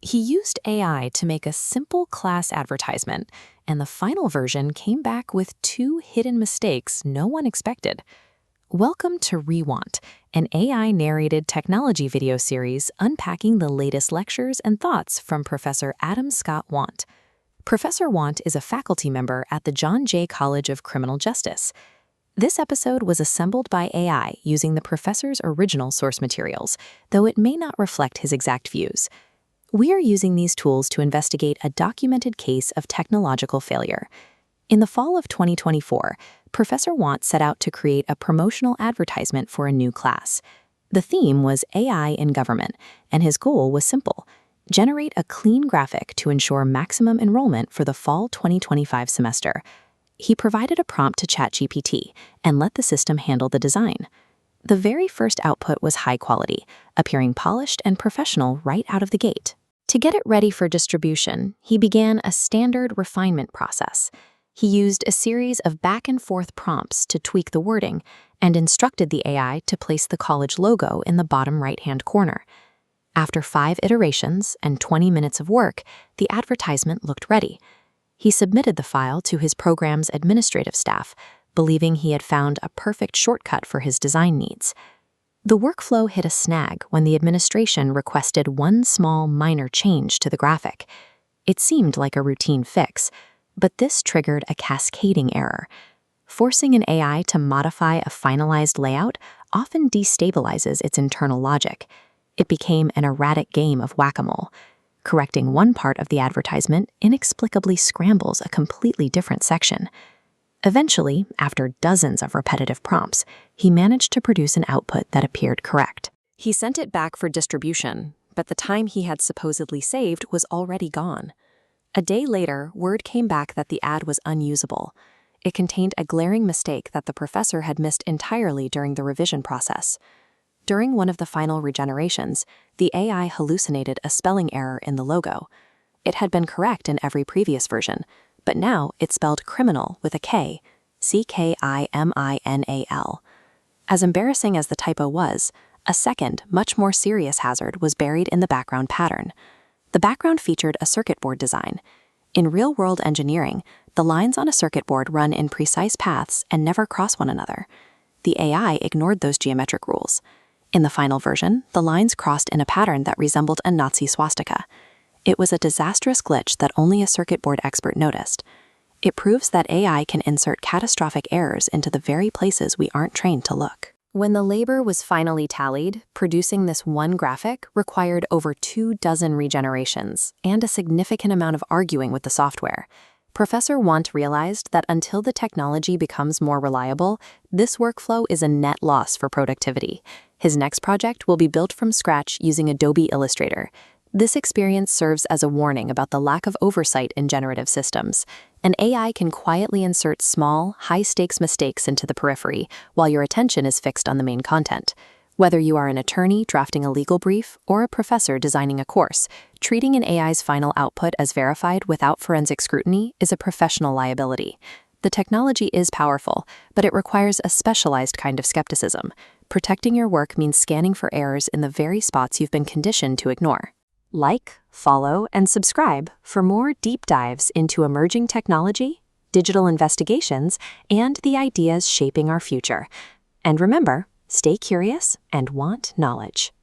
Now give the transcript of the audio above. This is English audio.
He used AI to make a simple class advertisement, and the final version came back with 2 hidden mistakes no one expected. Welcome to Wandt, an AI-narrated technology video series unpacking the latest lectures and thoughts from Professor Adam Scott Wandt. Professor Wandt is a faculty member at the John Jay College of Criminal Justice. This episode was assembled by AI using the professor's original source materials, though it may not reflect his exact views. We are using these tools to investigate a documented case of technological failure. In the fall of 2024, Professor Wandt set out to create a promotional advertisement for a new class. The theme was AI in government, and his goal was simple: generate a clean graphic to ensure maximum enrollment for the fall 2025 semester. He provided a prompt to ChatGPT and let the system handle the design. The very first output was high quality, appearing polished and professional right out of the gate. To get it ready for distribution, he began a standard refinement process. He used a series of back-and-forth prompts to tweak the wording and instructed the AI to place the college logo in the bottom right-hand corner. After 5 iterations and 20 minutes of work, the advertisement looked ready. He submitted the file to his program's administrative staff, believing he had found a perfect shortcut for his design needs. The workflow hit a snag when the administration requested one small minor change to the graphic. It seemed like a routine fix, but this triggered a cascading error. Forcing an AI to modify a finalized layout often destabilizes its internal logic. It became an erratic game of whack-a-mole. Correcting one part of the advertisement inexplicably scrambles a completely different section. Eventually, after dozens of repetitive prompts, he managed to produce an output that appeared correct. He sent it back for distribution, but the time he had supposedly saved was already gone. A day later, word came back that the ad was unusable. It contained a glaring mistake that the professor had missed entirely during the revision process. During one of the final regenerations, the AI hallucinated a spelling error in the logo. It had been correct in every previous version, but now it spelled criminal with a K, C-K-I-M-I-N-A-L. As embarrassing as the typo was, a second, much more serious hazard was buried in the background pattern. The background featured a circuit board design. In real-world engineering, the lines on a circuit board run in precise paths and never cross one another. The AI ignored those geometric rules. In the final version, the lines crossed in a pattern that resembled a Nazi swastika. It was a disastrous glitch that only a circuit board expert noticed. It proves that AI can insert catastrophic errors into the very places we aren't trained to look. When the labor was finally tallied, producing this one graphic required over 24 regenerations and a significant amount of arguing with the software. Professor Wandt realized that until the technology becomes more reliable, this workflow is a net loss for productivity. His next project will be built from scratch using Adobe Illustrator. This experience serves as a warning about the lack of oversight in generative systems. An AI can quietly insert small, high-stakes mistakes into the periphery while your attention is fixed on the main content. Whether you are an attorney drafting a legal brief or a professor designing a course, treating an AI's final output as verified without forensic scrutiny is a professional liability. The technology is powerful, but it requires a specialized kind of skepticism. Protecting your work means scanning for errors in the very spots you've been conditioned to ignore. Like, follow, and subscribe for more deep dives into emerging technology, digital investigations, and the ideas shaping our future. And remember, stay curious and want knowledge.